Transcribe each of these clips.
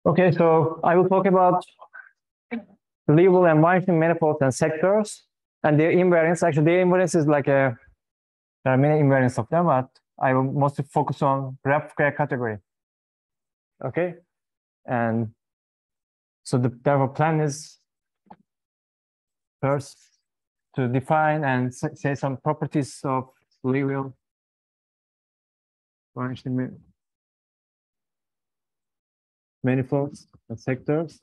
Okay, so I will talk about Liouville and Weinstein manifolds and sectors and their invariants. Actually, their invariance is like there are many invariants of them, but I will mostly focus on graph square category. Okay, and so the plan is first to define and say some properties of Liouville, Weinstein manifolds and sectors.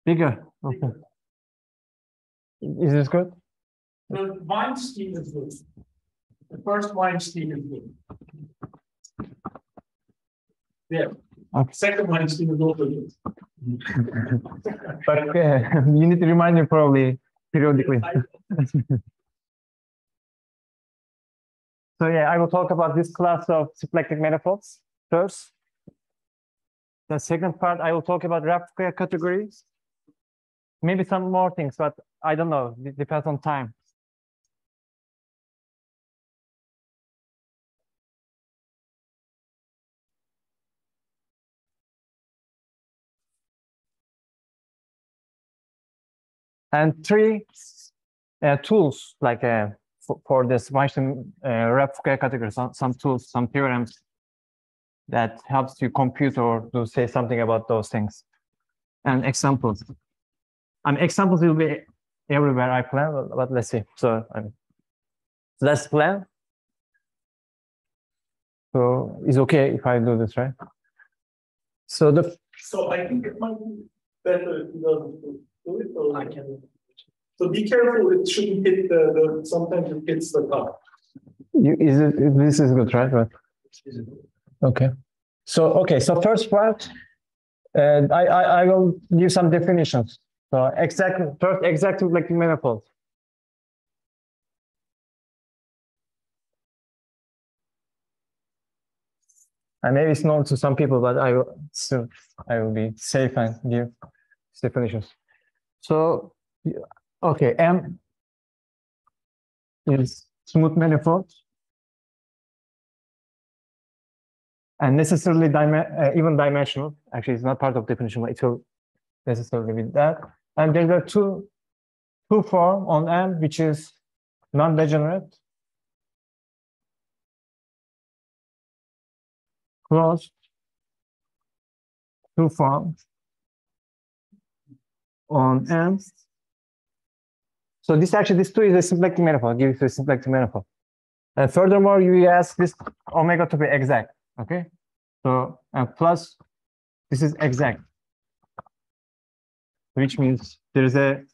Bigger. Okay. Is this good? The Weinstein is good. The first Weinstein is good. Yeah. Okay. Second Weinstein is also good. But you need to remind me probably periodically. So yeah, I will talk about this class of symplectic manifolds first. The second part, I will talk about graph square categories. Maybe some more things, but I don't know. It depends on time. And three tools, like for this Weinstein graph square category, some tools, some theorems that helps you compute or to say something about those things. And examples. Examples will be everywhere I plan, but let's see. So let's plan. So it's okay if I do this, right? So I think it might be better if you don't do it, or I can. So be careful; it shouldn't hit sometimes it hits the top. This is good, right? Okay. So first part, I will give some definitions. So first exact symplectic manifold. And maybe it's known to some people, but I will be safe and give definitions. So okay, M is smooth manifold. And necessarily even dimensional. Actually, it's not part of definition, but it will necessarily be that. And there are two form on M, which is non-degenerate, closed, two forms on M. So this two is a symplectic manifold. Give it a symplectic manifold. And furthermore, you ask this omega to be exact. Okay, so plus this is exact, which means there is a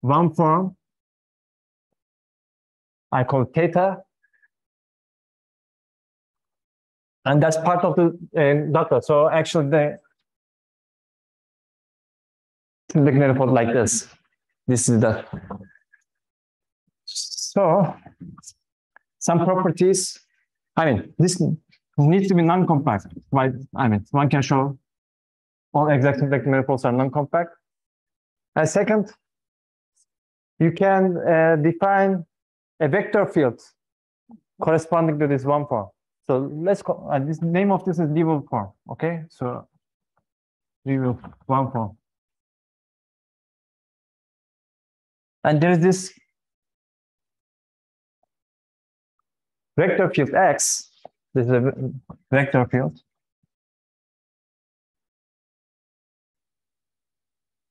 one form I call theta, and that's part of the data. So actually, the symplectic manifold like this. This is the so some properties. This needs to be non-compact. One can show all exact symplectic manifolds are non-compact. And second, you can define a vector field corresponding to this one form. So let's call this name of this is Liouville form. Okay, so Liouville one form. And there is this vector field X. This is a vector field.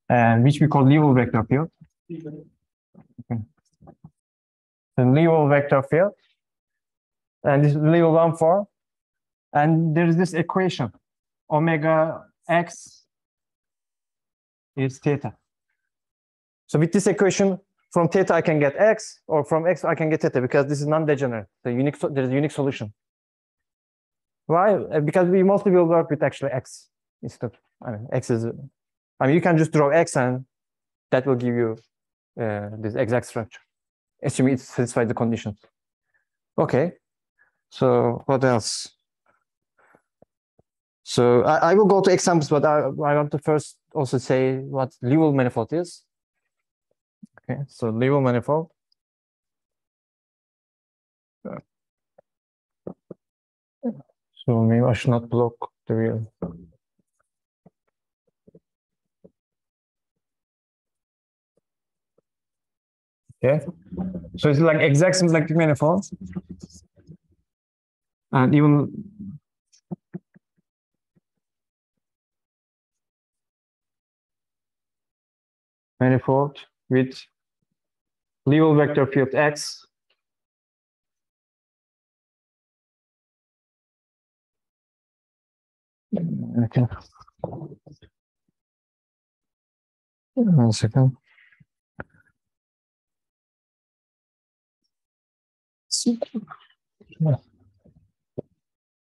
And which we call Liouville vector field. Okay. The Liouville vector field. And this is Liouville one form. And there is this equation. Omega X is theta. So with this equation, from theta I can get X, or from X I can get theta, because this is non-degenerate. There's a unique solution. Why? Because we mostly will work with actually X instead. X is. You can just draw X, and that will give you this exact structure, assuming it satisfies the conditions. Okay. So what else? So I will go to examples, but I want to first also say what Liouville manifold is. Okay, so Liouville manifold. So maybe I should not block the wheel. Okay. So it's like exact symplectic manifold. And even manifold with level vector field X. Okay. 1 second.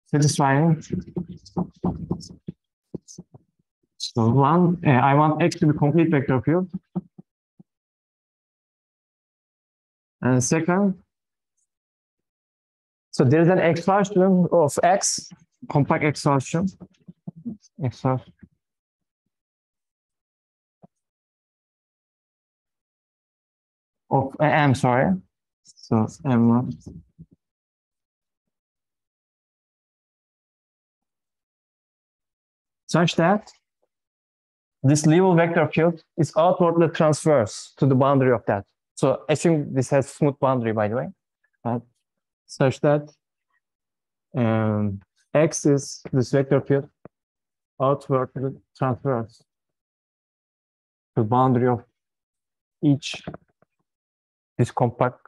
Satisfying. So one, I want X to be complete vector field. And second, so there is an exhaustion of X, compact exhaustion. Of M, sorry. So M1. Such that this level vector field is outwardly transverse to the boundary of that. So assume this has smooth boundary, by the way, such that X is this vector field outwardly transverse to the boundary of each this compact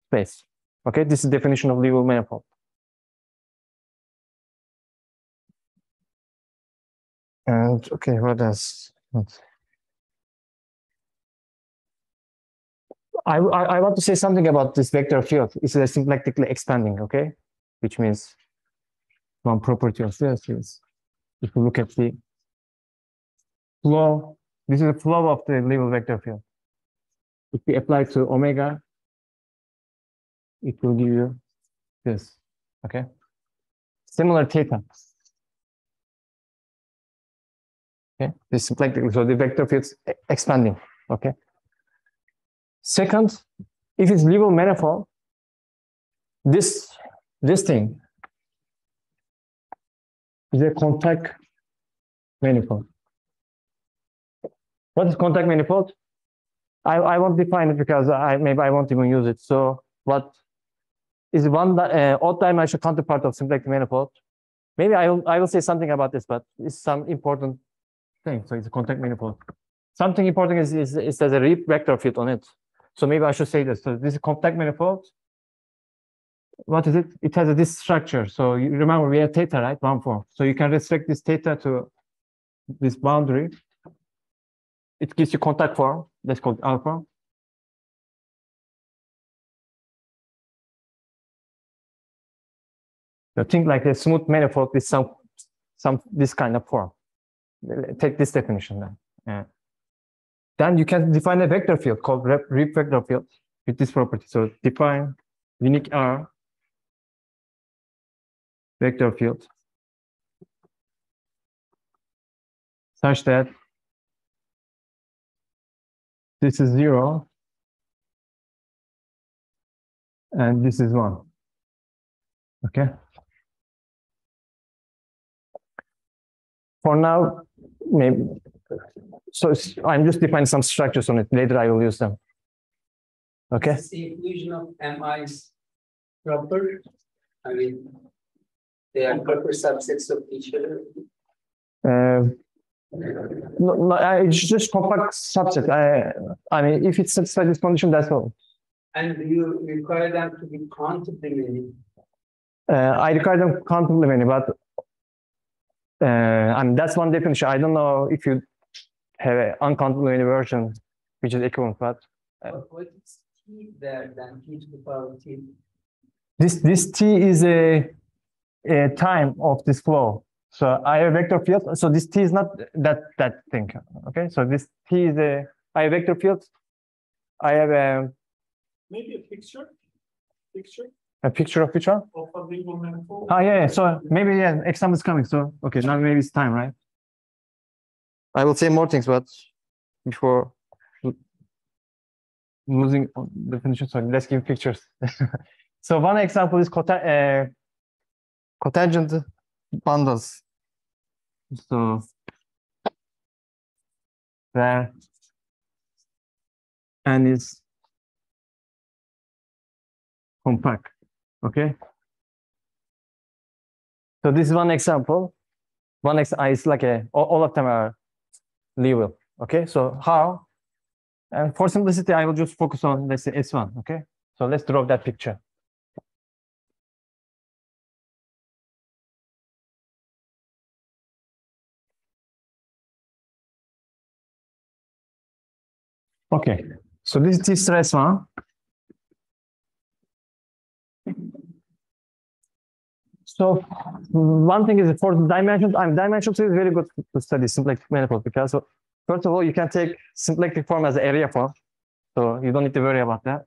space. Okay, this is the definition of level manifold. And okay, what else? I want to say something about this vector field. It's symplectically expanding, okay? Which means one property of this is if you look at the flow, this is the flow of the level vector field. If we apply to omega, it will give you this, okay? Similar theta. Okay, this symplectically, so the vector field is expanding, okay? Second, if it's level manifold, this thing is a contact manifold. What is contact manifold? I won't define it because maybe I won't even use it. So what is one odd dimensional counterpart of symplectic manifold? Maybe I will say something about this, but it's some important thing. So it's a contact manifold. Something important is there's a Reed vector field on it. So maybe I should say this. So this is contact manifold. What is it? It has this structure. So you remember we have theta, right? 1,4. So you can restrict this theta to this boundary. It gives you contact form. That's called alpha. So think like a smooth manifold with some this kind of form. Take this definition then. Then you can define a vector field called Reed vector field with this property. So define unique R vector field such that this is 0 and this is 1. Okay. For now, maybe. So I'm just defining some structures on it. Later I will use them. Okay. Is the inclusion of MIs proper? I mean, they are proper subsets of each other. No, it's just compact subset. I mean, if it satisfies this condition, that's all. And do you require them to be countably many? I require them countably many, but I mean, that's one definition. I don't know if you have an uncountably many version, which is equivalent, but what is T there then? T to the power of T? This T is a time of this flow. So I have a vector field. So this T is not that thing. Okay. So this T is I have a vector field. I have a maybe a picture. A picture of which one? Of a legal manifold. Oh yeah. So maybe example is coming. So okay, now maybe it's time, right? I will say more things, but before losing definition, so let's give pictures. So one example is cotangent bundles. So where n is compact. Okay. So this is one example. One is like all of them are Liouville. Okay. So how? And for simplicity, I will just focus on, let's say, S1. Okay. So let's draw that picture. Okay. So this is S1. So one thing is for dimensions, dimensions is very good to study symplectic manifold because first of all, you can take symplectic form as an area form. So you don't need to worry about that.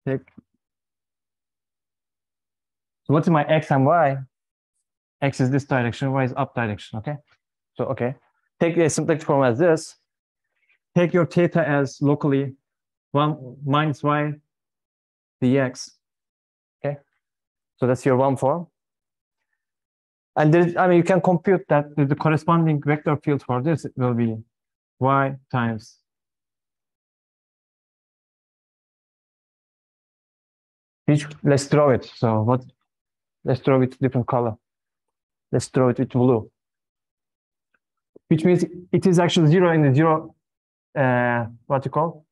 So what's my X and Y? X is this direction, Y is up direction, okay? So, okay. Take a symplectic form as this. Take your theta as locally 1 minus Y dx, okay? So that's your one form. And you can compute that the corresponding vector field for this will be Y times let's draw it. So let's draw it different color. Let's draw it with blue. Which means it is actually zero in the zero, what you call?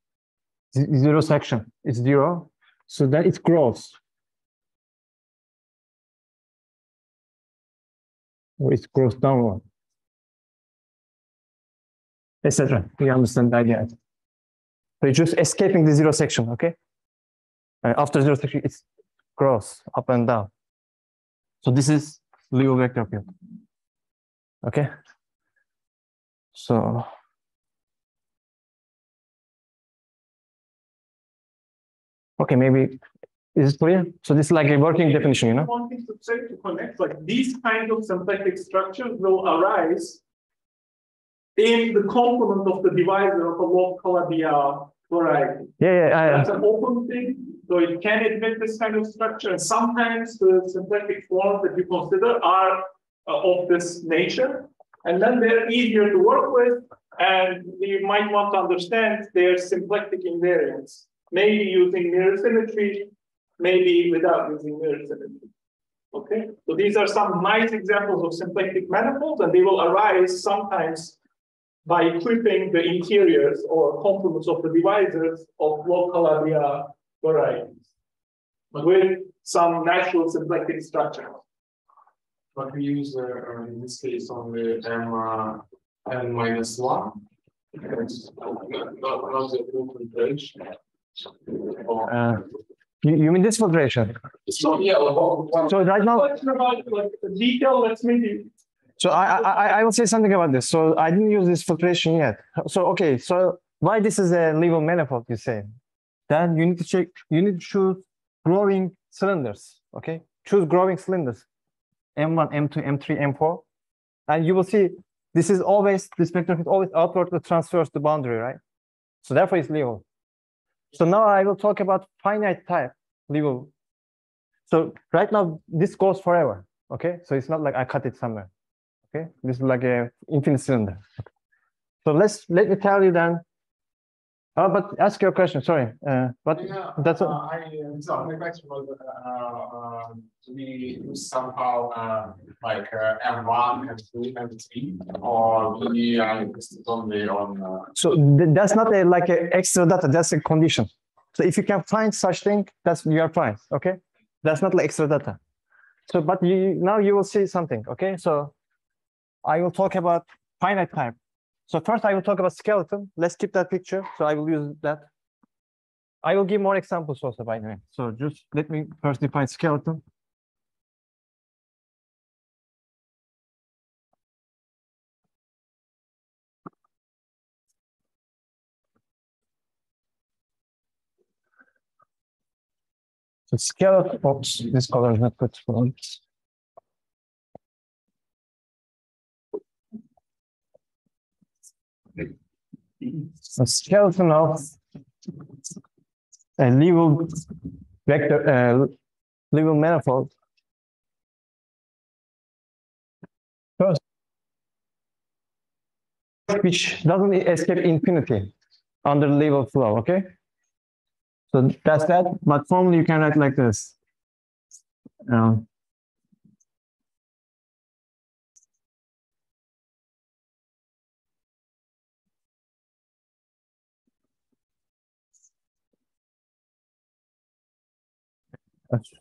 Zero section. It's zero. So that it grows. Or it grows downward. Etc. You understand the idea. So you're just escaping the zero section, okay? After zero section, it grows up and down. So this is Liouville vector field. Okay. So okay, maybe is it clear? So this is like a working definition, you know? One thing to say to connect, like these kind of symplectic structures will arise in the complement of the divisor of a log-Calabi variety. That's an open thing, so it can admit this kind of structure. And sometimes the symplectic forms that you consider are of this nature, and then they're easier to work with, and you might want to understand their symplectic invariants, maybe using mirror symmetry, maybe without using mirror symmetry. Okay, so these are some nice examples of symplectic manifolds, and they will arise sometimes by equipping the interiors or complements of the divisors of log-Calabi varieties with some natural symplectic structure. But we use in this case only n minus 1. It's not the full filtration. You mean this filtration? So yeah, so right now, about like the detail, let's maybe. So I will say something about this. So I didn't use this filtration yet. So okay, so why this is a Liouville manifold, you say? Then you need to check, you need to choose growing cylinders. Okay, choose growing cylinders. M1, M2, M3, M4. And you will see this is always, this vector field always outwardly transfers the boundary, right? So therefore it's Liouville. So now I will talk about finite type Liouville. So right now this goes forever. Okay, so it's not like I cut it somewhere. Okay, this is like a infinite cylinder. Okay. So let me tell you then. But ask your question. Sorry, but yeah, that's so my question was to be use somehow like M1, M2, M3, or we are interested only on. So that's not like an extra data. That's a condition. So if you can find such thing, you are fine. Okay, that's not like extra data. So but now you will see something. Okay, so I will talk about finite type. So first I will talk about skeleton. Let's keep that picture. So I will use that. I will give more examples also, by the way. So just let me first define skeleton. So skeleton, oops, this color is not good for it. A skeleton of a Liouville vector, Liouville manifold First, which doesn't escape infinity under the level flow, okay? So that's that, but formally you can write like this.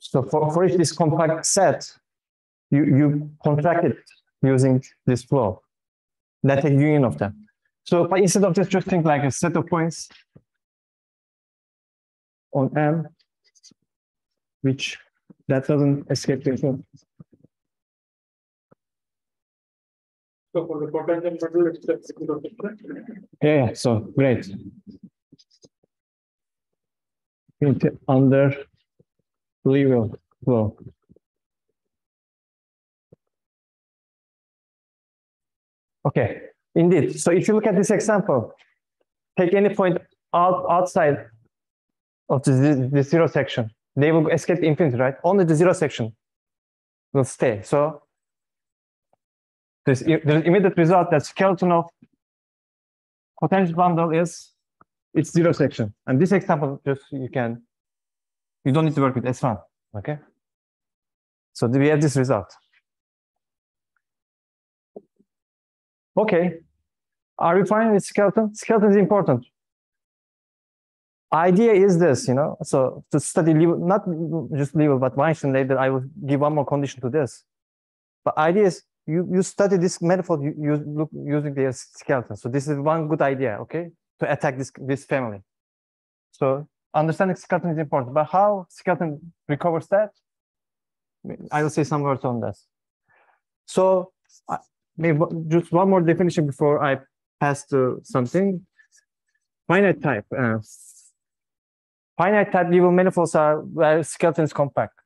So for each this compact set, you contract it using this flow. That's a union of them. So but instead of just think like a set of points on M, which that doesn't escape the flow. So for the potential model, it's the Yeah, so great. Under level flow. Okay, indeed. So if you look at this example, take any point outside of the zero section. They will escape the infinity, right? Only the zero section will stay. So there's immediate result that skeleton of potential bundle is its zero section. And this example, just you don't need to work with S1, okay? So we have this result. Okay, are we fine with skeleton? Skeleton is important. Idea is this, so to study level, not just level, but Weinstein later, I will give one more condition to this. But idea is you study this manifold using the skeleton. So this is one good idea, okay, to attack this family. So understanding skeleton is important, but how skeleton recovers that? I will say some words on this. So maybe just one more definition before I pass to something. Finite type. Finite type level manifolds are where skeleton is compact.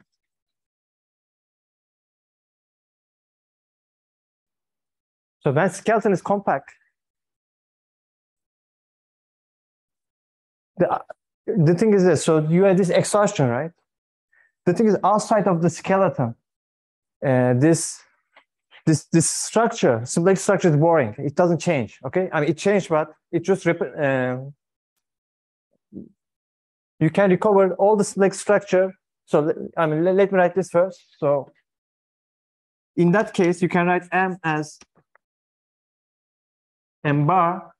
So when skeleton is compact, the thing is this. So you have this exhaustion, right? The thing is outside of the skeleton, this structure, simplex structure is boring. It doesn't change. Okay, I mean it changed, but it just you can recover all the simplex structure. So I mean let me write this first. So in that case, you can write M as M bar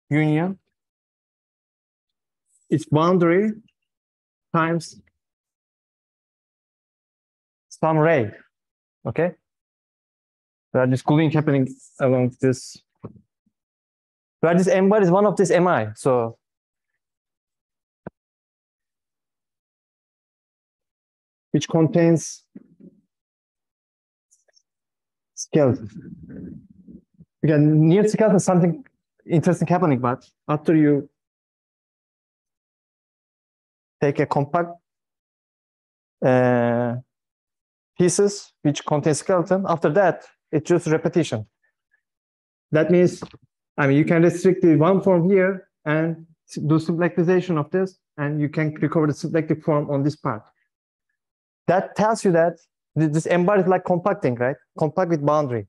union its boundary times some ray. Okay. There is cooling happening along this. Where this M bar is one of this MI. So which contains skeleton. Again, near skeleton something interesting happening, but after you take a compact pieces which contain skeleton, after that it's just repetition. That means, I mean, you can restrict the one form here and do symplectization of this, and you can recover the symplectic form on this part. That tells you that this M bar is like compacting, right? Compact with boundary.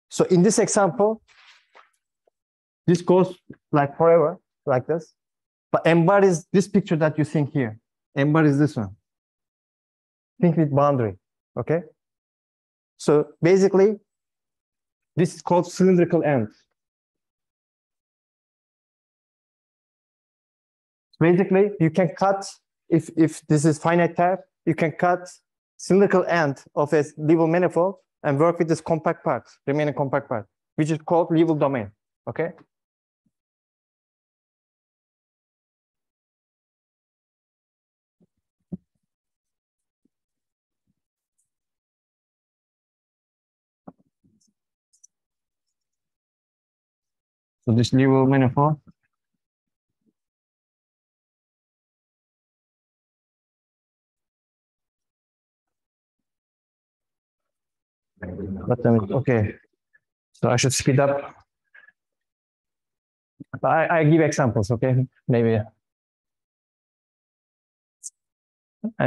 So in this example, this goes like forever, like this. But M bar is this picture that you think here. M bar is this one. Think with boundary, okay? So basically, this is called cylindrical end. Basically, you can cut, if this is finite type, you can cut cylindrical end of a level manifold and work with this compact part, remaining compact part, which is called level domain, okay? So this level manifold. Okay, so I should speed up. I give examples, okay? Maybe.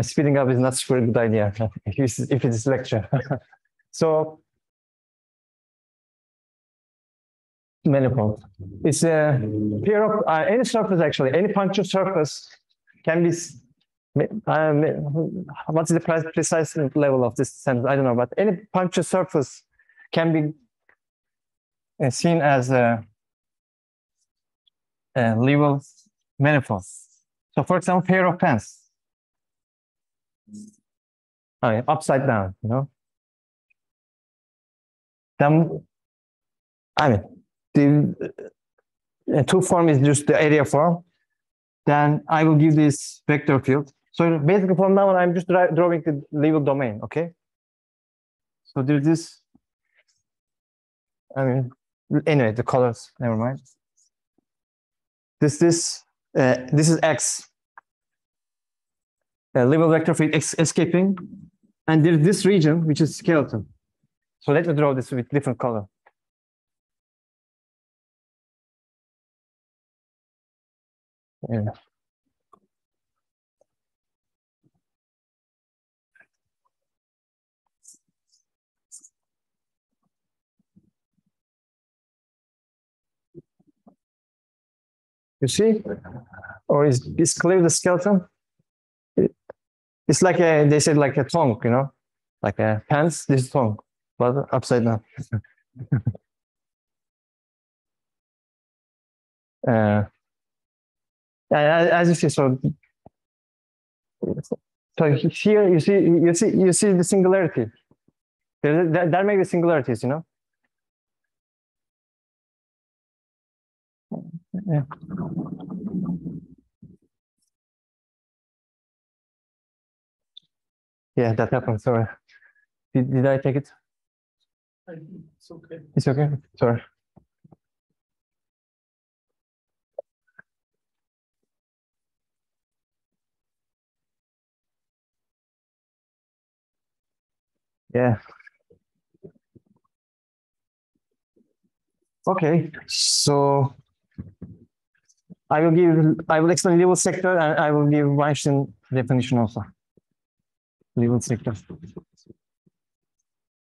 Speeding up is not a super good idea if it is lecture. So manifold. It's a pair of any surface actually, any puncture surface can be. What's the precise level of this sentence? I don't know, but any puncture surface can be seen as a Liouville manifold. So, for example, pair of pens, upside down, you know. Then, I mean, the two form is just the area form. Then I will give this vector field. So basically, from now on, I'm just drawing the Liouville domain. Okay. So there's this. I mean, anyway, the colors. Never mind. This is X. Liouville vector field escaping, and there's this region which is skeleton. So let me draw this with different color. Yeah. You see, or is clear the skeleton? It's like they said like a tongue, you know, like a pants. This tongue, but upside down. As you see, so here you see the singularity. There may be singularities, you know. Yeah. Yeah, that happened. Sorry. Did I take it? It's okay. It's okay. Sorry. Yeah. Okay. So I will explain Liouville sector, and I will give Weinstein definition also. Liouville sector.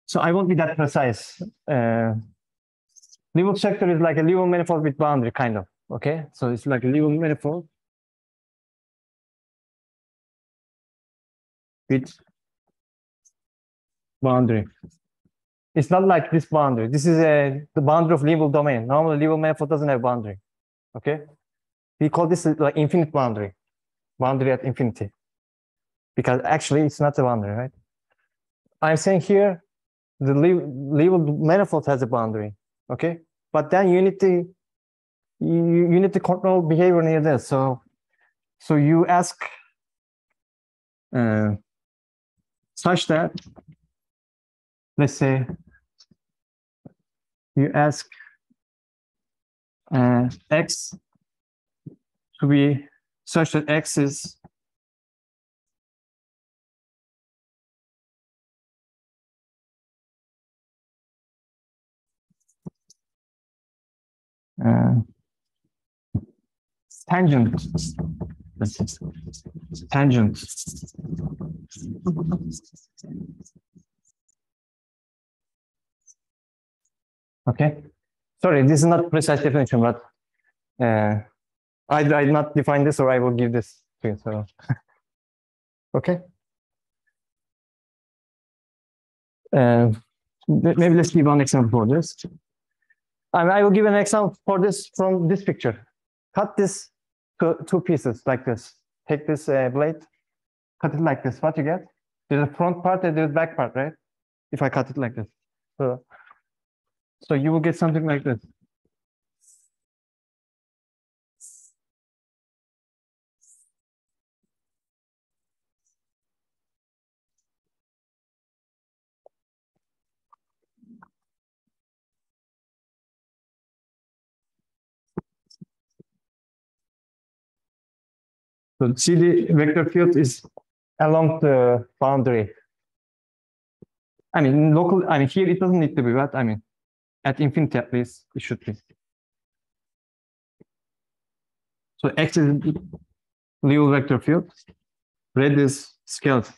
So I won't be that precise. Liouville sector is like a Liouville manifold with boundary, kind of. Okay, so it's like a Liouville manifold with boundary. It's not like this boundary. This is the boundary of Liouville domain. Normally, Liouville manifold doesn't have boundary. Okay, we call this like infinite boundary, boundary at infinity, because actually it's not a boundary, right? I'm saying here the Liouville manifold has a boundary. Okay, but then you need to control behavior near this. So you ask such that, let's say, you ask X to be such that X is tangent. Tangent. Okay. Sorry, this is not precise definition, but I did not define this, or I will give this to you. So, okay. Maybe let's give one example for this. I will give an example for this from this picture. Cut this to two pieces like this. Take this blade, cut it like this. What you get? There's a front part and there's a back part, right? If I cut it like this. So you will get something like this. So see, the vector field is along the boundary. I mean, here it doesn't need to be, but I mean, at infinity at least, it should be. So X is Liouville vector field. Red is skeleton.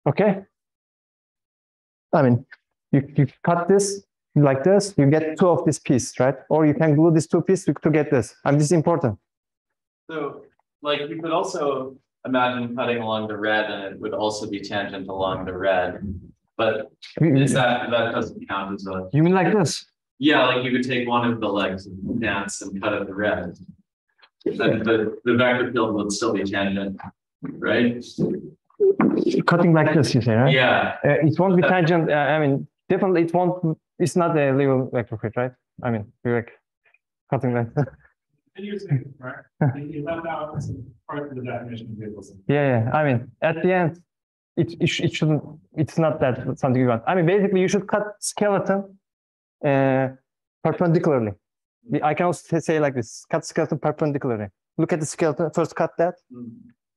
Okay. I mean, you cut this like this, you get two of this piece, right? Or you can glue these two pieces to get this. And this is important. So, like, you could also imagine cutting along the red, and it would also be tangent along the red. But is that doesn't count as a? You mean like this? Yeah, like you could take one of the legs and dance and cut at the red. And the vector field would still be tangent, right? Cutting like this, you say, right? Yeah. It won't be tangent. I mean, definitely it won't. It's not a level vector field, right? I mean, you're like cutting like that. Interesting, right? You left out part of the definition of vehicles. Yeah. I mean, at the end, it shouldn't. It's not that something you want. I mean, basically, you should cut skeleton perpendicularly. I can also say like this: cut skeleton perpendicularly. Look at the skeleton. First, cut that,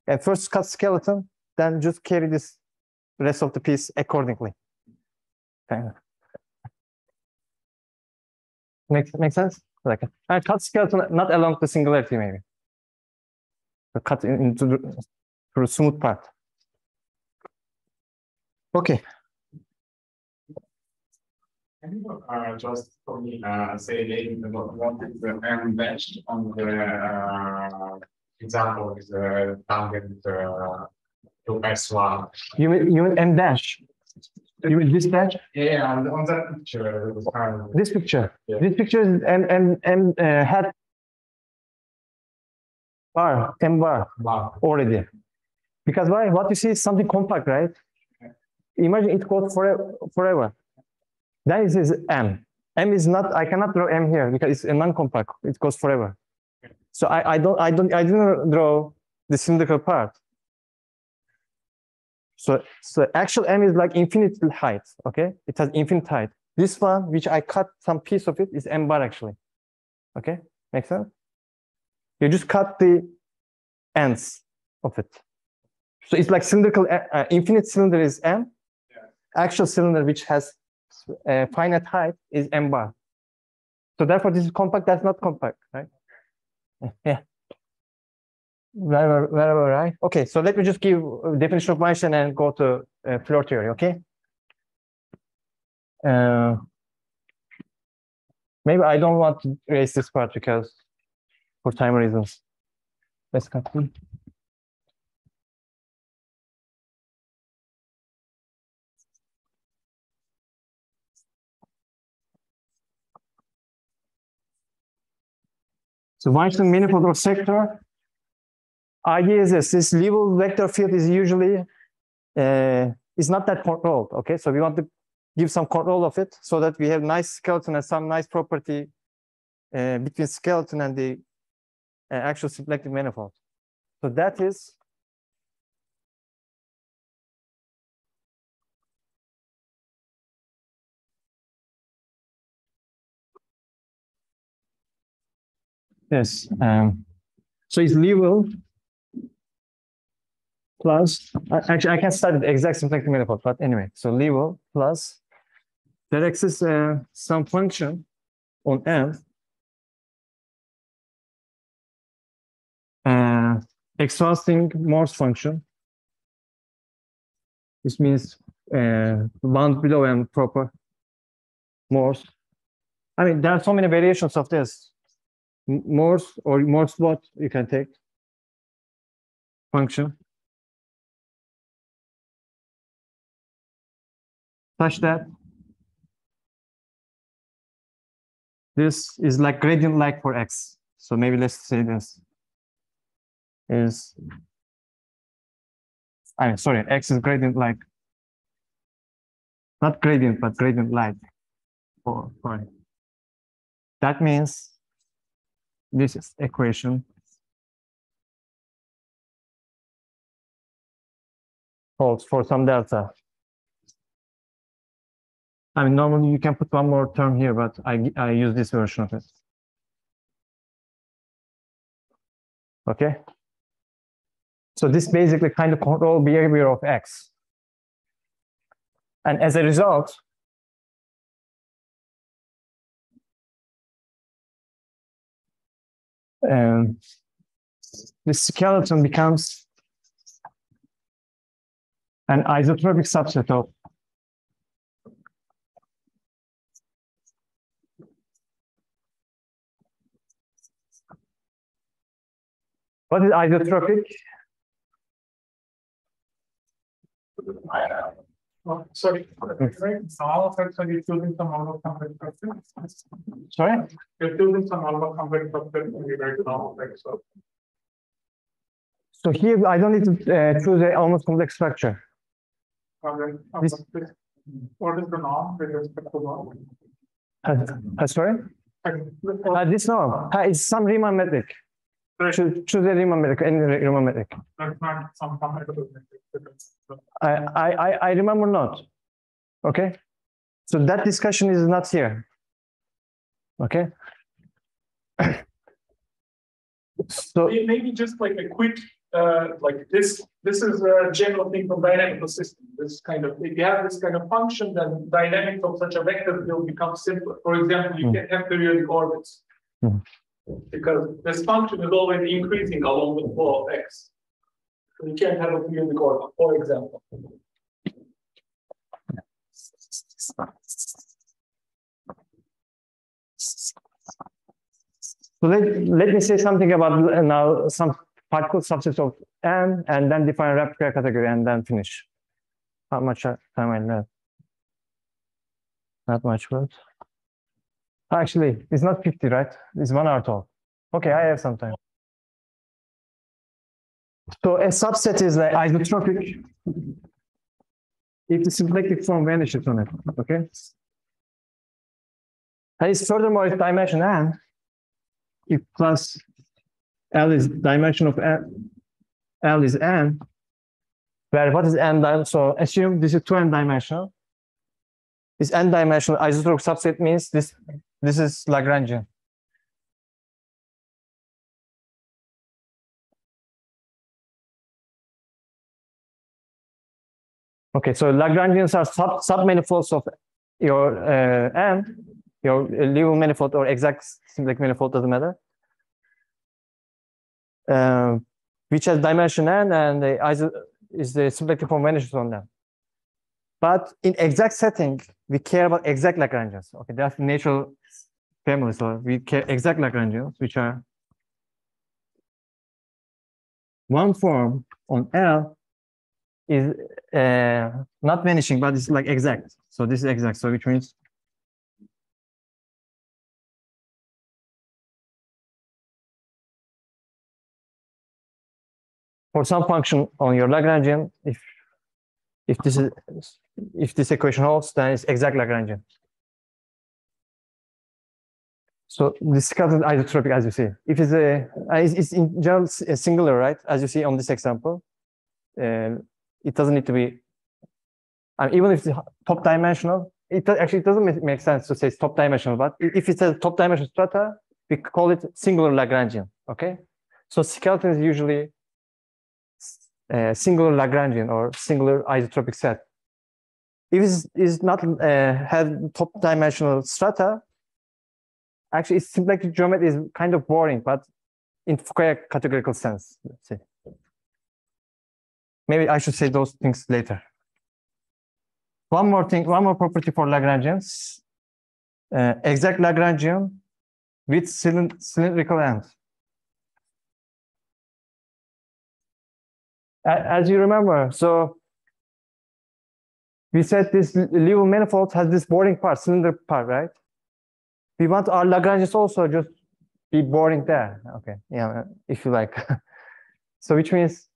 and first cut skeleton. Then just carry this rest of the piece accordingly. Okay. Make sense? Like I cut skeleton not along the singularity, maybe. So cut into the smooth part. Okay. Can you just for me say again what is the M dash on the example is the tangent to S1? You mean M dash? You mean this dash? Yeah, on that picture. This picture. Yeah. This picture is M had bar, M bar already. Because why? What you see is something compact, right? Imagine it goes forever. That is M. M is not. I cannot draw M here because it's a non-compact. It goes forever. So I didn't draw the cylindrical part. So actual M is like infinite height. Okay, it has infinite height. This one, which I cut some piece of it, is M bar actually. Okay, makes sense. You just cut the ends of it. So it's like cylindrical. Infinite cylinder is M. Actual cylinder, which has finite height, is M bar. So therefore, this is compact. That's not compact, right? Yeah. Wherever, right? Okay, so let me just give a definition of Weinstein and go to floor theory, okay? Maybe I don't want to erase this part because for time reasons. Let's continue. So Weinstein manifold or sector. Idea is this level vector field is usually is not that controlled. Okay, so we want to give some control of it so that we have nice skeleton and some nice property between skeleton and the actual symplectic manifold. So that is yes. So it's level plus, actually I can start the exact symplectic manifold, but anyway, so level plus, there exists some function on M, exhausting Morse function. This means bound below M proper Morse. I mean, there are so many variations of this. Morse or Morse what you can take function such that this is like gradient like for X. So maybe let's say this is, I'm sorry, X is gradient like, not gradient, but gradient like for it. That means this is equation holds for some delta. I mean, normally you can put one more term here, but I use this version of it. Okay. So this basically kind of control behavior of X. And as a result, the skeleton becomes an isotropic subset of what is isotropic? Oh, sorry. All of that, so you're choosing some normal complex structure. Sorry? You're choosing some normal complex structure and you write normal complex structure. So here I don't need to choose an almost complex structure. This, what is the norm with respect to norm? sorry? This norm is some Riemann metric. Choose a Riemann metric, any Riemann metric. That's not some commutable metric. I remember not. Okay. So that discussion is not here. Okay. So maybe just like a quick, like this is a general thing from dynamical system. This kind of, if you have this kind of function, then dynamics of such a vector will become simpler. For example, you can have periodic orbits because this function is always increasing along the flow of x. So you can't have a periodic orbit, for example. So let me say something about now some particle subsets of n, and then define a replica category, and then finish. How much time I left? Not much, but actually, it's not 50, right? It's 1 hour talk. Okay, I have some time. So a subset is like isotropic if the symplectic form vanishes on it. Okay. And it's furthermore, it's dimension n. If plus L is dimension of n, L is n, where what is n? So assume this is 2n dimensional. This n dimensional isotropic subset means this is Lagrangian. Okay, so Lagrangians are submanifolds of your n, your Liouville manifold or exact symplectic manifold, doesn't matter. Which has dimension n, and is the symplectic form vanishes on them. But in exact setting, we care about exact Lagrangians. Okay, that's natural family, so we care exact Lagrangians, which are one form on L is not vanishing, but it's like exact. So this is exact. So which means for some function on your Lagrangian, if this equation holds, then it's exact Lagrangian. So this is isotropic, as you see. If it's in general a singular, right? As you see on this example, it doesn't need to be. And even if it's top dimensional, it doesn't make sense to say it's top dimensional. But if it's a top dimensional strata, we call it singular Lagrangian. Okay. So skeleton is usually singular Lagrangian or singular isotropic set. If it is not have top dimensional strata, actually its symplectic geometry is kind of boring, but in Fukaya categorical sense. Let's see. Maybe I should say those things later. One more thing, one more property for Lagrangians. Exact Lagrangian with cylindrical ends. As you remember, so we said this Liouville manifold has this boring part, cylinder part, right? We want our Lagrangians also just be boring there. Okay, yeah, if you like. So which means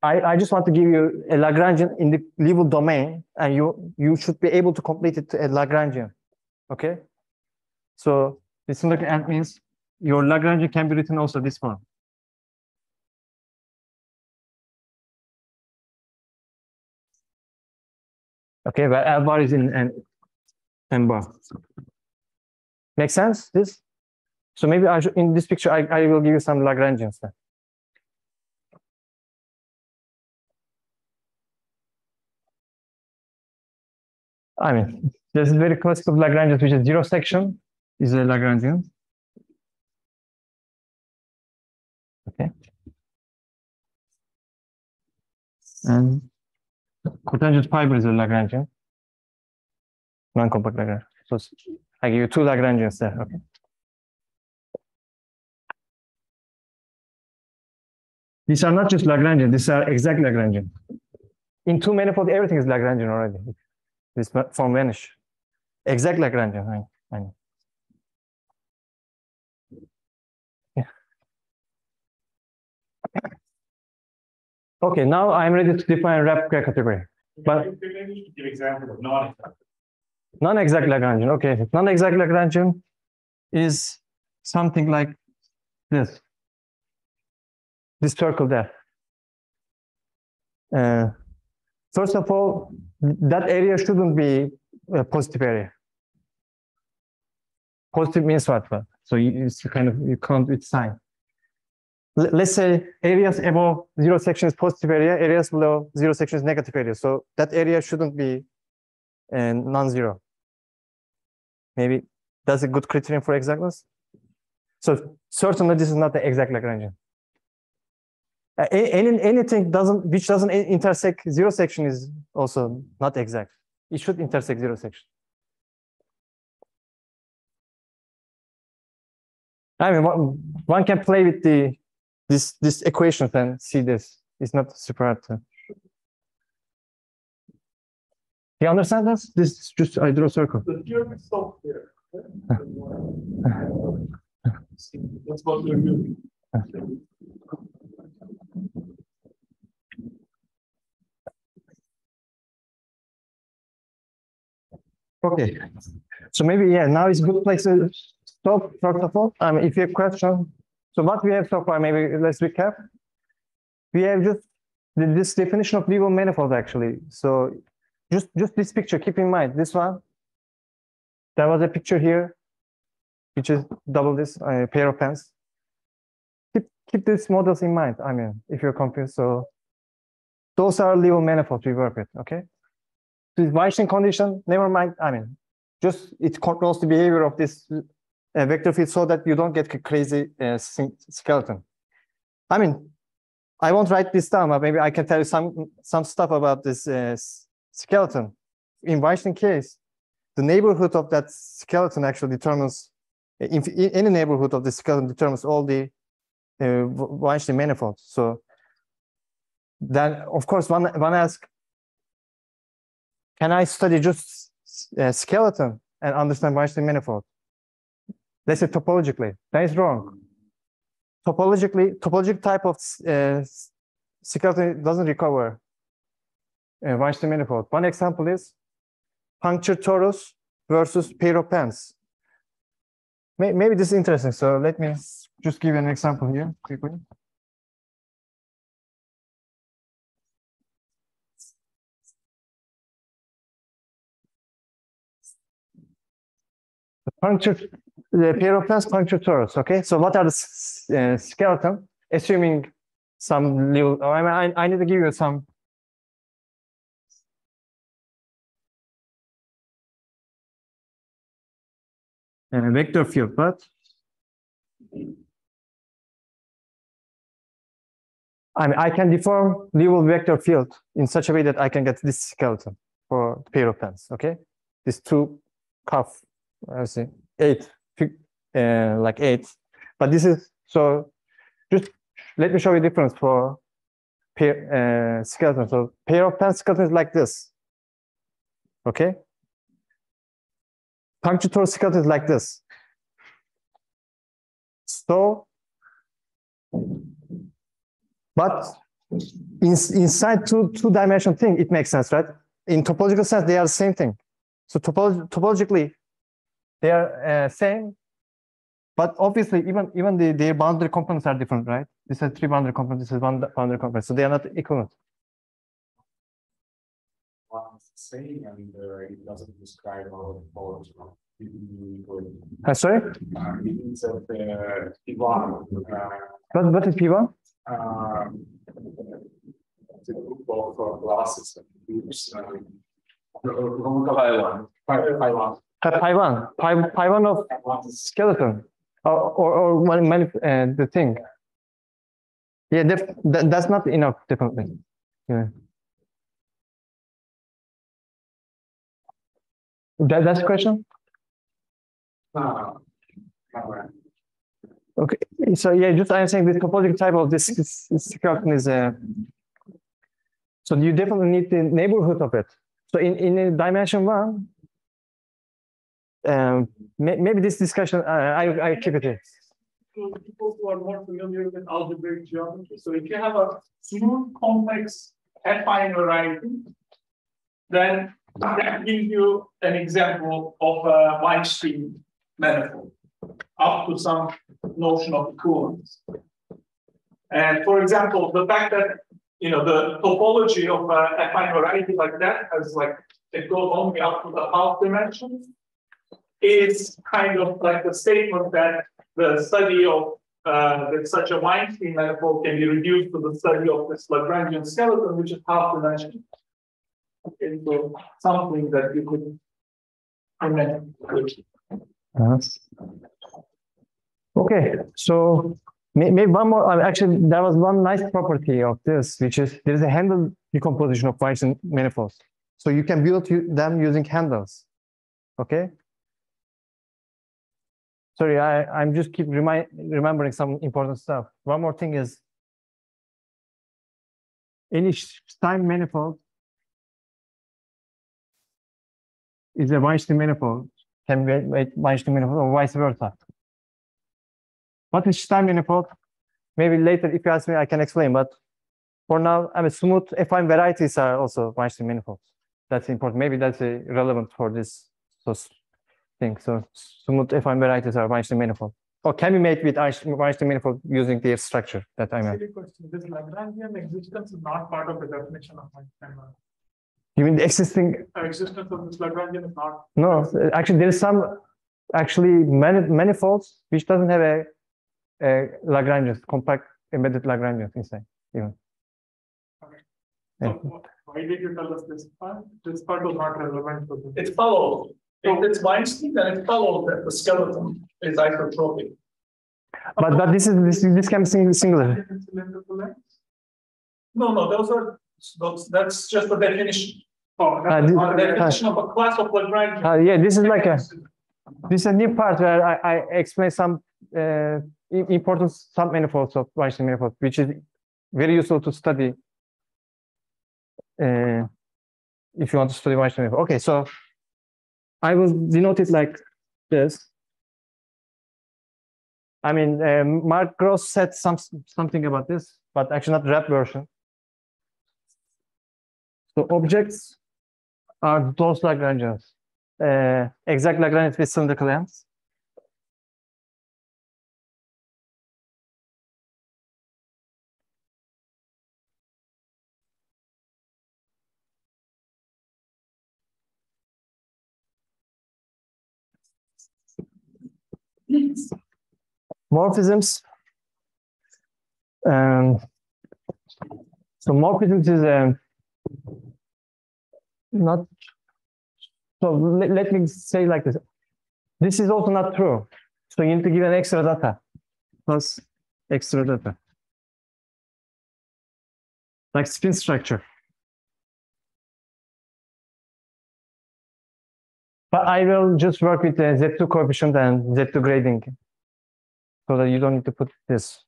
I just want to give you a Lagrangian in the Liouville domain, and you should be able to complete it to a Lagrangian. Okay, so this end means your Lagrangian can be written also this form. Okay, where L bar is in N bar. Make sense? This? So maybe I should, in this picture, I will give you some Lagrangians then. I mean, there's a very classical Lagrangian, which is zero section, is a Lagrangian. Okay. And cotangent fiber is a Lagrangian, non-compact Lagrangian. So I give you two Lagrangians there. Okay. These are not just Lagrangian, these are exact Lagrangian. In two manifold, everything is Lagrangian already. This form vanish. Exact Lagrangian. I know. Yeah. Okay, now I'm ready to define replica category. But maybe you should give example of non-exact. Non-exact Lagrangian. Okay, non-exact Lagrangian is something like this. This circle there. First of all, that area shouldn't be a positive area. Positive means what? So you count with sign. Let's say areas above zero section is positive area, areas below zero section is negative area. So that area shouldn't be non-zero. Maybe that's a good criterion for exactness. So certainly this is not the exact Lagrangian. Anything which doesn't intersect zero section is also not exact. It should intersect zero section. I mean, one can play with this equation and see this. It's not super hard to. You understand this? This is just I drew a circle. The theorem is solved here. That's what we're doing. Okay, so maybe now is a good place to stop. First of all, if you have question, so what we have so far, maybe let's recap. We have just this definition of Levin manifold actually. So just this picture, keep in mind this one. There was a picture here, which is double this pair of pens. Keep these models in mind. I mean, if you're confused, so those are Levin manifolds we work with. Okay. This Weinstein condition, never mind. I mean, just it controls the behavior of this vector field so that you don't get a crazy skeleton. I mean, I won't write this down, but maybe I can tell you some stuff about this skeleton. In Weinstein case, the neighborhood of that skeleton actually determines, any neighborhood of the skeleton determines all the Weinstein manifolds. So then, of course, one asks, can I study just skeleton and understand Weinstein manifold? Let's say topologically. That is wrong. Topologic type of skeleton doesn't recover Weinstein manifold. One example is punctured torus versus pair of pens. Maybe this is interesting. So let me just give you an example here quickly. The pair of pens, punctured torus. Okay, so what are the skeleton? Assuming some little, I need to give you some. Vector field, but I can deform Liouville vector field in such a way that I can get this skeleton for pair of pens. Okay, these two cuff. I see 8, like 8, but this is so. Just let me show you difference for pair skeleton. So pair of pen skeleton is like this. Okay. Punctured torus skeleton is like this. So, but inside two-dimensional thing, it makes sense, right? In topological sense, they are the same thing. So topologically, they are same, but obviously even their boundary components are different, right? This is 3 boundary components, this is 1 boundary component, so they are not equivalent. One's the same, and it doesn't describe all the topology. Sorry? It means that P1. What is P1? The group of classes and groups. Pi one of skeleton or the thing. Yeah, that's not enough, definitely. Yeah. That's the question? No. Okay, so yeah, just I'm saying this topological type of this skeleton is so you definitely need the neighborhood of it. So in dimension one, maybe this discussion I keep it here. To people who are more familiar with algebraic geometry, so if you have a smooth, complex affine variety, then that gives you an example of a Weinstein manifold up to some notion of equivalence. And for example, the fact that the topology of a affine variety like that has it goes only up to the half dimension is kind of like a statement that the study of such a Weinstein manifold can be reduced to the study of this Lagrangian skeleton, which is half dimensional, into something that you could imagine. Okay, so maybe one more. Actually, there was one nice property of this, which is there is a handle decomposition of Weinstein manifolds. So you can build them using handles. Okay. Sorry, I'm just keep remembering some important stuff. One more thing is any Stein manifold is a Weinstein manifold, can be a Weinstein manifold or vice versa. What is Stein manifold? Maybe later, if you ask me, I can explain. But for now, I mean, smooth affine varieties are also Weinstein manifolds. That's important. Maybe that's relevant for this thing. So smooth affine varieties are Weinstein manifold, or can be made with Weinstein manifold using their structure that I meant. This Lagrangian existence is not part of the definition of Weinstein. You mean the existence of this Lagrangian is not? No, actually, there is some manifolds which doesn't have a Lagrangian, compact embedded Lagrangian inside. Even. Okay. Yeah. So why did you tell us this part? This part was not relevant for this. It follows. If it's Weinstein, then it follows that the skeleton is isotropic. But this can be singular. No, that's just the definition. Oh, the definition of a class of Lagrangian. Yeah, this is a new part where I explain some important submanifolds of Weinstein manifold, which is very useful to study if you want to study Weinstein manifold. Okay, so I will denote it like this. I mean, Mark Gross said something about this, but actually not rap version. So objects are those Lagrangians, exact Lagrangians with cylindrical ends. Morphisms. So morphisms is not. So let me say like this. This is also not true. So you need to give an extra data plus extra data, like spin structure. But I will just work with the Z2 coefficient and Z2 grading so that you don't need to put this.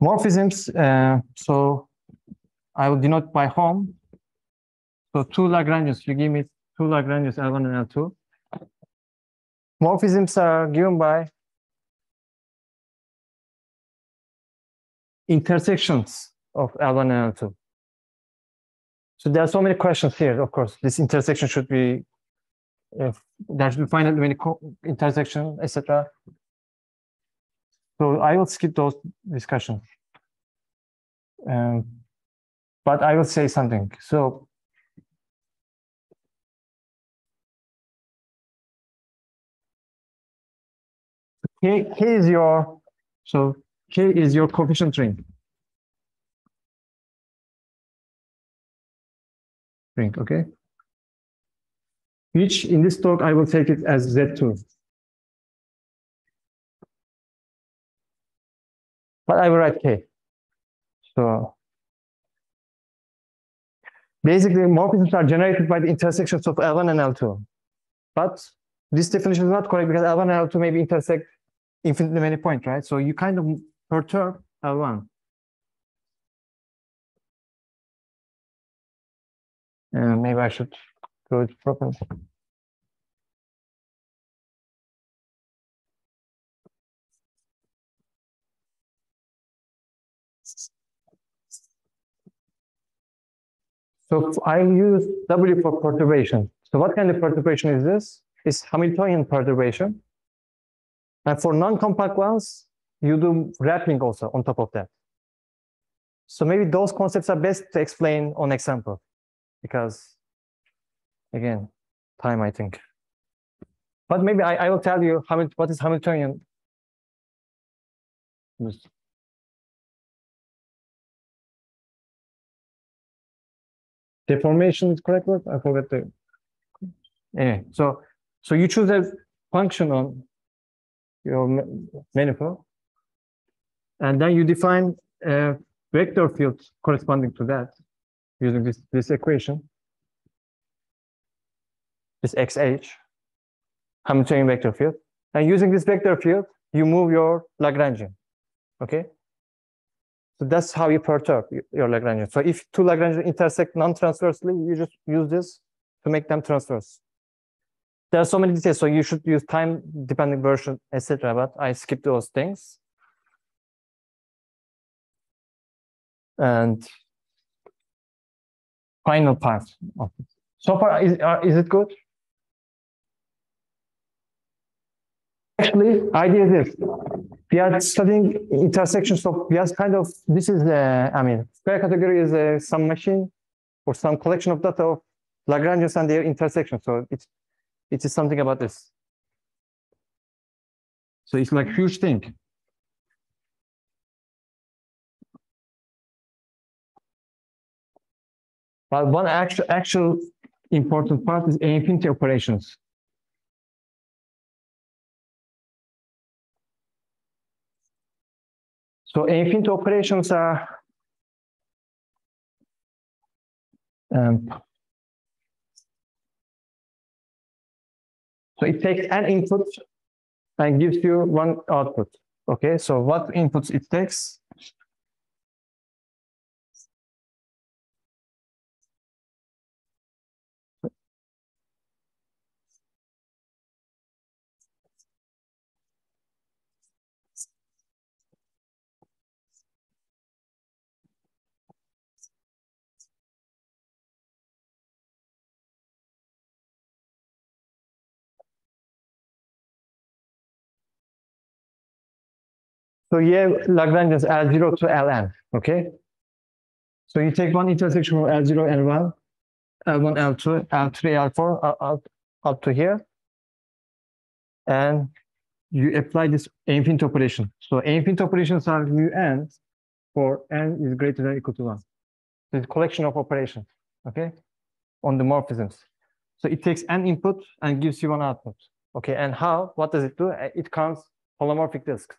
Morphisms, so I will denote by home. So two Lagrangians, you give me two Lagrangians, L1 and L2. Morphisms are given by intersections of L1 and L2. So there are so many questions here, of course. This intersection should be, there should be finitely many intersections, etc. So I will skip those discussions. But I will say something. So K is your coefficient ring. Okay? Which in this talk I will take it as Z2. But I will write K. So basically morphisms are generated by the intersections of L1 and L2. But this definition is not correct because L1 and L2 maybe intersect infinitely many points, right? So you kind of perturb L1. Maybe I should draw it properly. So I use W for perturbation. So what kind of perturbation is this? It's Hamiltonian perturbation. And for non-compact ones, you do wrapping also on top of that. So maybe those concepts are best to explain on example, because again, time, I think. But maybe I will tell you what is Hamiltonian. Deformation is correct word? I forgot the. Anyway, so you choose a function on your manifold, and then you define a vector field corresponding to that using this equation, this XH, Hamiltonian vector field. And using this vector field, you move your Lagrangian. Okay? So that's how you perturb your Lagrangian. So if two Lagrangians intersect non-transversely, you just use this to make them transverse. There are so many details, so you should use time-dependent version, etc. But I skipped those things. And final part of it. So far, is it good? Actually, idea is this. We are studying intersections of, we are kind of, this is, I mean, square category is some machine or some collection of data of Lagrangians and their intersections. So it is something about this. So it's like huge thing. But one actual important part is infinity operations. So infinity operations are so it takes an input and gives you one output. Okay, so what inputs it takes? So you have Lagrangians L0 to Ln, okay? So you take one intersection from L0, L1, L1, L2, L3, L4, up to here. And you apply this infinite operation. So infinite operations are mu n for n is greater than or equal to 1. So it's a collection of operations, okay? On the morphisms. So it takes an input and gives you one output. Okay, and how? What does it do? It counts holomorphic disks.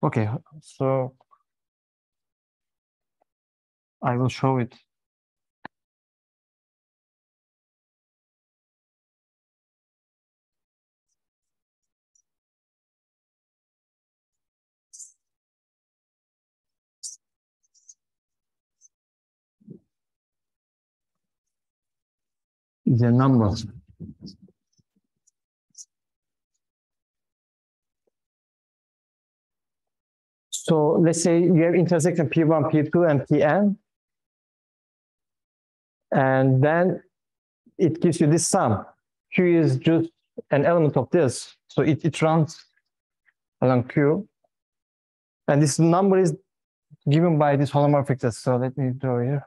Okay, so I will show it. The numbers. So let's say you have intersection P1, P2, and Pn. And then it gives you this sum. Q is just an element of this. So it runs along Q. And this number is given by this holomorphic test. So let me draw here.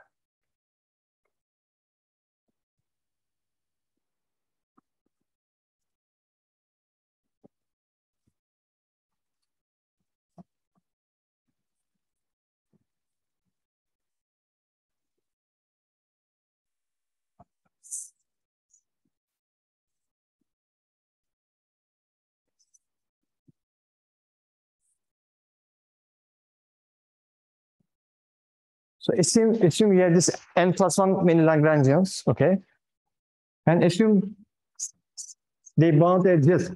So assume we have this n plus 1 many Lagrangians, okay? And assume they bound a disk,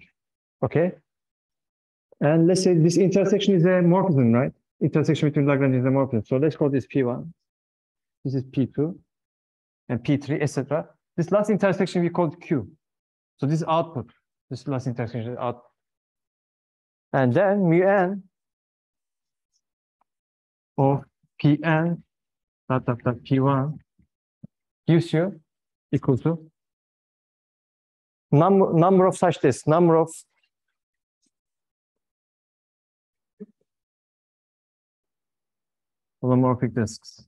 okay? And let's say this intersection is a morphism, right? Intersection between Lagrangians is a morphism. So let's call this P1. This is P2 and P3, etc. This last intersection we call Q. So this is output. This last intersection is output. And then mu n of Pn dot P1 gives you equal to number of such disks, number of holomorphic disks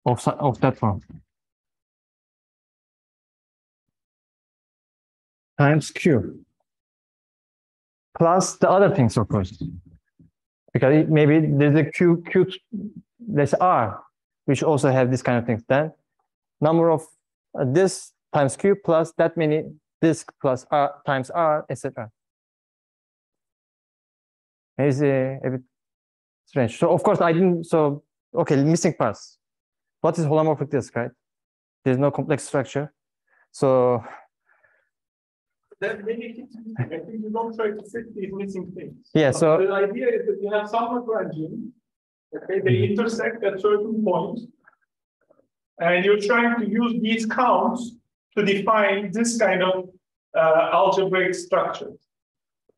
of that form times Q plus the other things, of course, because maybe there's a Q, there's R, which also have this kind of things. Then number of this times Q plus that many disk plus R times R, etc. It's a bit strange. So of course I didn't. So okay, missing parts. What is holomorphic disk, right? There's no complex structure. So then maybe I think you don't try to fit these missing things. Yeah. So the idea is that you have some Lagrangian. Okay, they intersect at certain points, and you're trying to use these counts to define this kind of algebraic structure.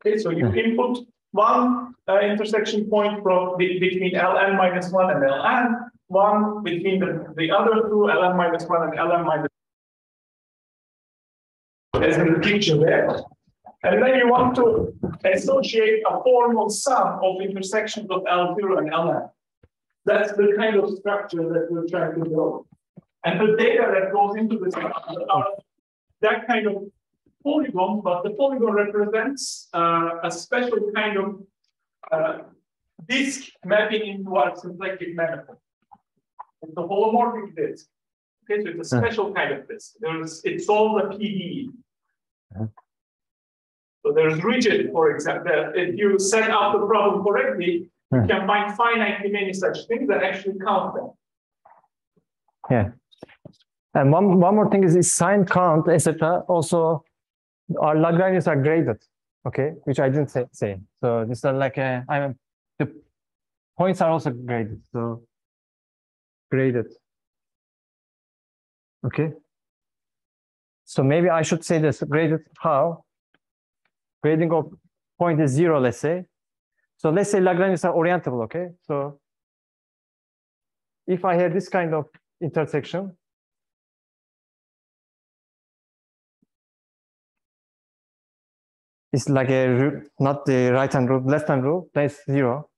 Okay, so you input one intersection point from between Ln minus 1 and Ln, one between the other two, Ln minus 1 and Ln minus 1, as in the picture there. And then you want to associate a formal sum of intersections of L0 and Ln. That's the kind of structure that we're trying to build. And the data that goes into this are that kind of polygon, but the polygon represents a special kind of disk mapping into our symplectic manifold. It's a holomorphic disk. Okay, so it's a special kind of disk. It solves a PDE. So there's rigid, for example. If you set up the problem correctly, you can find finitely many such things that actually count them. Yeah. And one more thing is sign count, etc. Also, our Lagrangians are graded, okay, which I didn't say. So these are like the points are also graded. So graded. Okay. So maybe I should say this, graded how? Grading of point is 0, let's say. So let's say Lagrangians are orientable, okay? So if I have this kind of intersection, it's like a not the right-hand rule, left-hand rule, that's 0.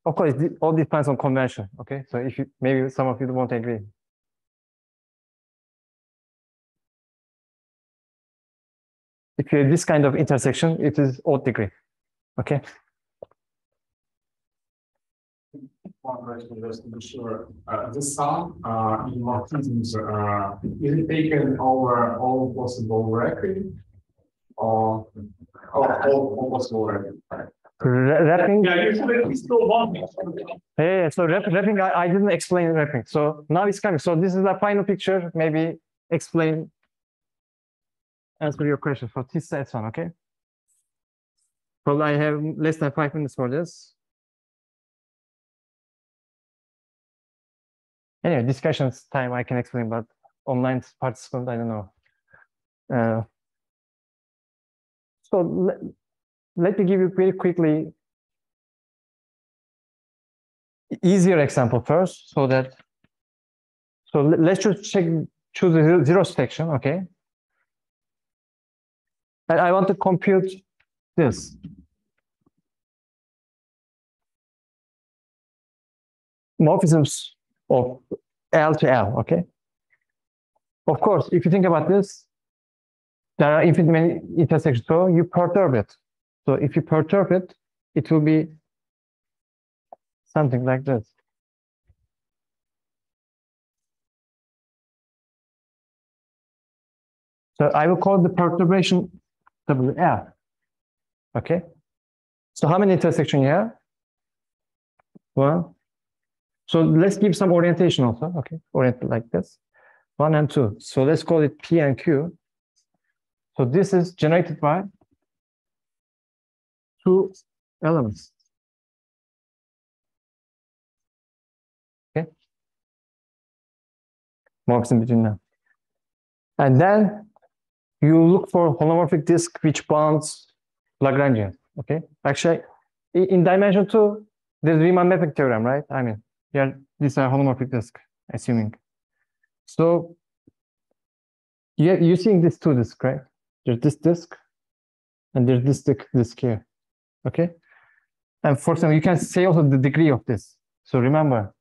Of course, it all depends on convention, okay? So if you, maybe some of you won't agree. If you have this kind of intersection, it is odd degree, okay? One question, just to be sure. The sum in morphisms, is it taken over all possible wrapping or all possible wrapping? Wrapping? Yeah, usually still one. Yeah, so wrapping, I didn't explain wrapping. So now it's coming. So this is the final picture. Maybe explain, answer your question for this set one, okay? Well, I have less than 5 minutes for this. Anyway, discussions time I can explain, but online participant, I don't know. So let me give you very quickly easier example first, so let's just choose the zero section, okay? And I want to compute this. Morphisms of L to L, okay? Of course, if you think about this, there are infinite many intersections, so you perturb it. So if you perturb it, it will be something like this. So I will call the perturbation WL, okay? So how many intersections you have? 1. So let's give some orientation also. Okay, oriented like this. 1 and 2. So let's call it P and Q. So this is generated by 2 elements. Okay. Marks in between them. And then you look for holomorphic disk which bounds Lagrangian. Okay. Actually, in dimension 2, there's Riemann mapping theorem, right? I mean, here these are holomorphic disk, assuming. So you're seeing this 2 disk, right? There's this disk, and there's this disk here. Okay. And for example, you can say also the degree of this. So remember,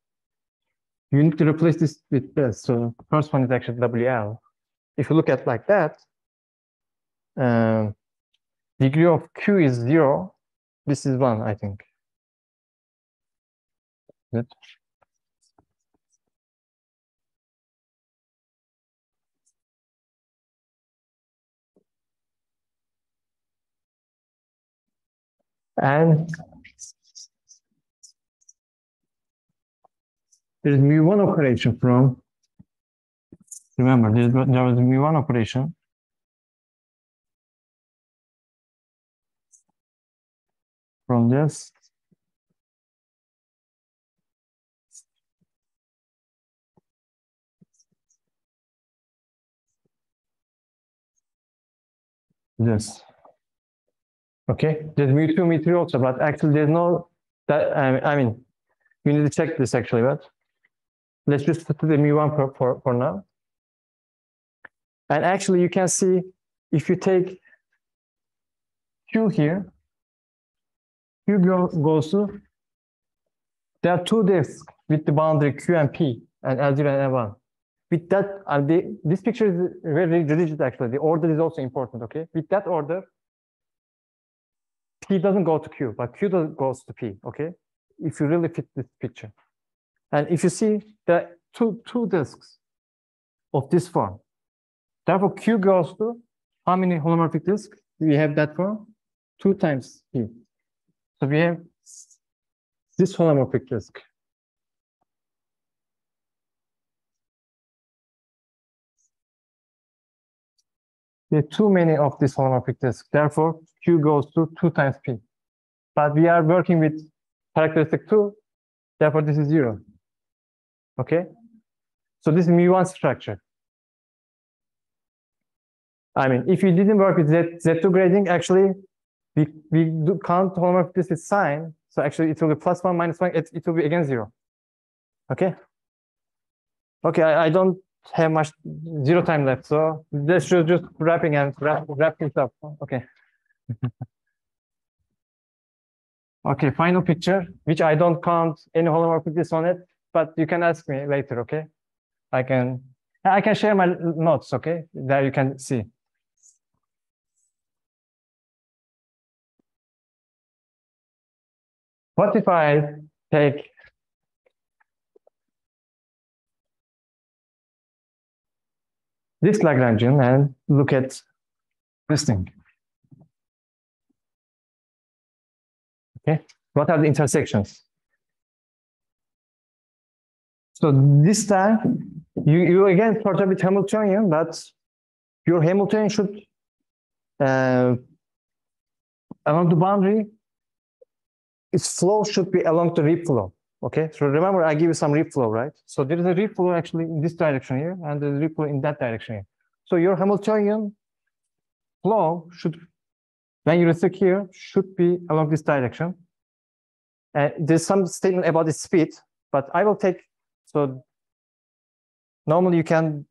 you need to replace this with this. So first one is actually WL. If you look at like that, degree of Q is 0. This is 1, I think. Good. And there's mu1 operation from, remember, there was mu1 operation from this. This. Okay, there's mu2, mu3 also, but actually there's no, that. I mean, you need to check this actually, but let's just put the mu1 for now. And actually you can see if you take Q here, Q goes to, there are 2 disks with the boundary Q and P and L0 and L1. With that, this picture is very rigid actually. The order is also important, okay? With that order, P doesn't go to Q, but Q goes to P, okay? If you really fit this picture. And if you see the two disks of this form, therefore Q goes to how many holomorphic disks? We have that form? 2 times P. So we have this holomorphic disk. There are too many of this holomorphic disk. Therefore, Q goes to 2 times P. But we are working with characteristic 2. Therefore, this is 0. Okay? So this is mu1 structure. I mean, if you didn't work with Z2 grading, actually, we do count holomorphic disk with sign. So actually, it will be +1, -1. It will be again 0. Okay? Okay, I don't have much 0 time left. So this should just wrapping and wrap things up. Okay. Okay, final picture, which I don't count any holomorphic disk on it, but you can ask me later, okay? I can share my notes, okay? There you can see. What if I take this Lagrangian and look at this thing? Okay, what are the intersections? So this time, you again start with Hamiltonian, but your Hamiltonian should, along the boundary, its flow should be along the Reap flow. Okay, so remember I give you some Reap flow, right? So there is a Reap flow actually in this direction here, and there's a Reap flow in that direction here. So your Hamiltonian flow should, when you restrict here, should be along this direction. There's some statement about its speed, but I will take, so normally you can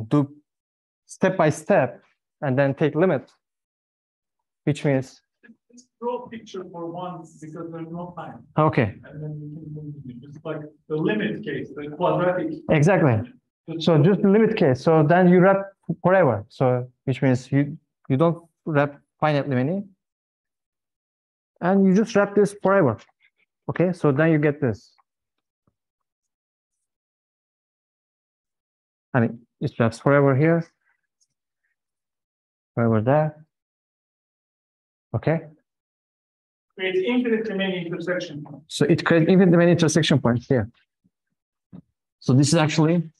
do step by step and then take limit, which means. Just draw a picture for once because there's no time. Okay. And then you can just like the limit case, the quadratic. Exactly. So just the limit case. So then you wrap forever. So which means you don't wrap finitely many. And you just wrap this forever. Okay, so then you get this. I mean, it wraps forever here, forever there. Okay. creates infinitely many intersection points. So it creates infinitely many intersection points here. So this is actually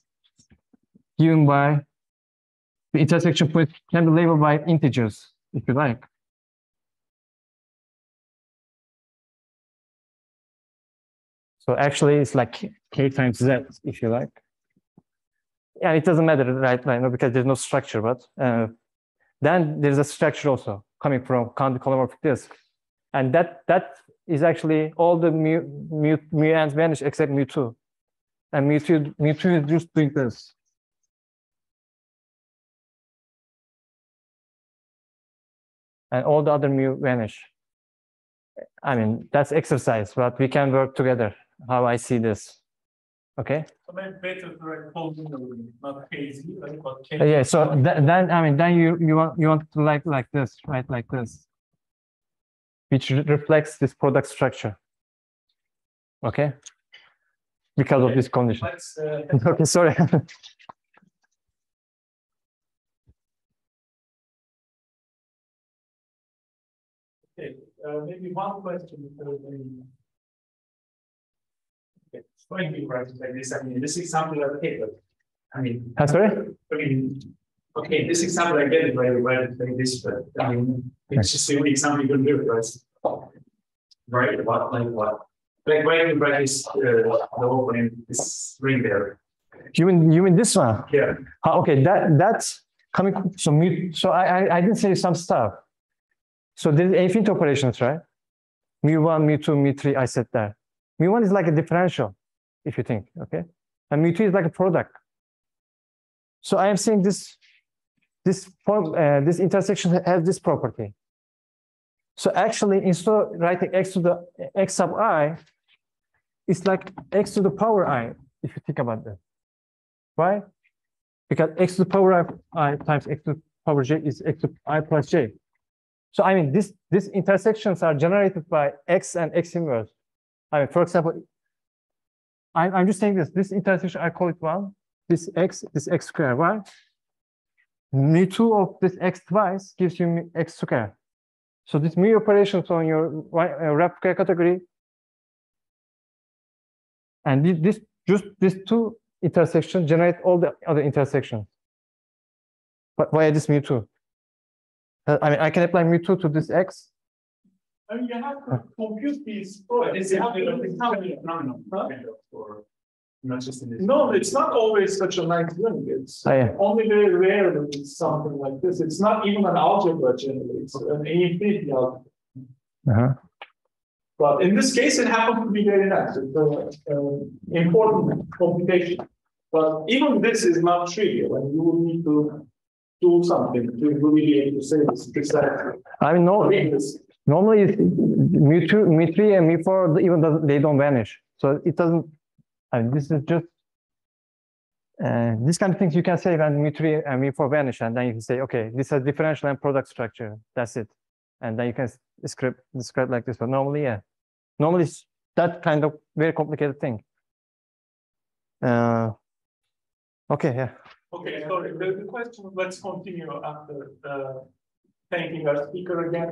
given by the intersection point can be labeled by integers, if you like. So actually, it's like k times z, if you like. Yeah, it doesn't matter right now because there's no structure, but then there's a structure also coming from counter-holomorphic disk. And that is actually all the mu ends vanish except mu2. And mu2 is just doing this. And all the other mu vanish. I mean, that's exercise, but we can work together, how I see this. Okay? So maybe better to write polynomial, not KZ, right? But K. Yeah, so then you want to like this, right? Like this, which reflects this product structure. Okay? Because of this condition. Okay, sorry. Okay, maybe one question. Okay, it's going to be right like this. I mean, this example I get it. I mean, sorry? I mean, okay, this example I get it why you write it like this, but I mean, it's just the only example you can do, right? What, like what? Like why you write this, the opening, this ring there? You mean this one? Yeah. Okay, that's coming. So I didn't say some stuff. So there's infinite operations, right? Mu1, mu2, mu3, I said that. Mu1 is like a differential, if you think, okay? And mu2 is like a product. So I am saying this intersection has this property. So actually, instead of writing x to the x sub I, it's like x to the power I, if you think about that. Why? Because x to the power I times x to the power j is x to I plus j. So I mean, these intersections are generated by x and x inverse. I mean, for example, I'm just saying this intersection, I call it 1, this x square. Why? Mu2 of this x twice gives you x square. So this mu operations on your replica category, and these two intersections generate all the other intersections. But why this mu2? I mean, I can apply mu2 to this x. I mean, you have to compute these products. No, it's not always such a nice limit. It's only very rare that it's something like this. It's not even an algebra generally. It's an infinity algebra. But in this case, it happens to be very nice. It's an important computation. But even this is not trivial, and you will need to do something to really be able to say this precisely. I mean, normally mu2, mu3, and mu4 even they don't vanish. So it doesn't. I mean, this is just this kind of things you can say when mu3 and mu4 vanish, and then you can say, okay, this has differential and product structure. That's it, and then you can describe like this. But normally, normally it's that kind of very complicated thing. Okay, yeah. Okay, sorry. The question. Let's continue after thanking our speaker again.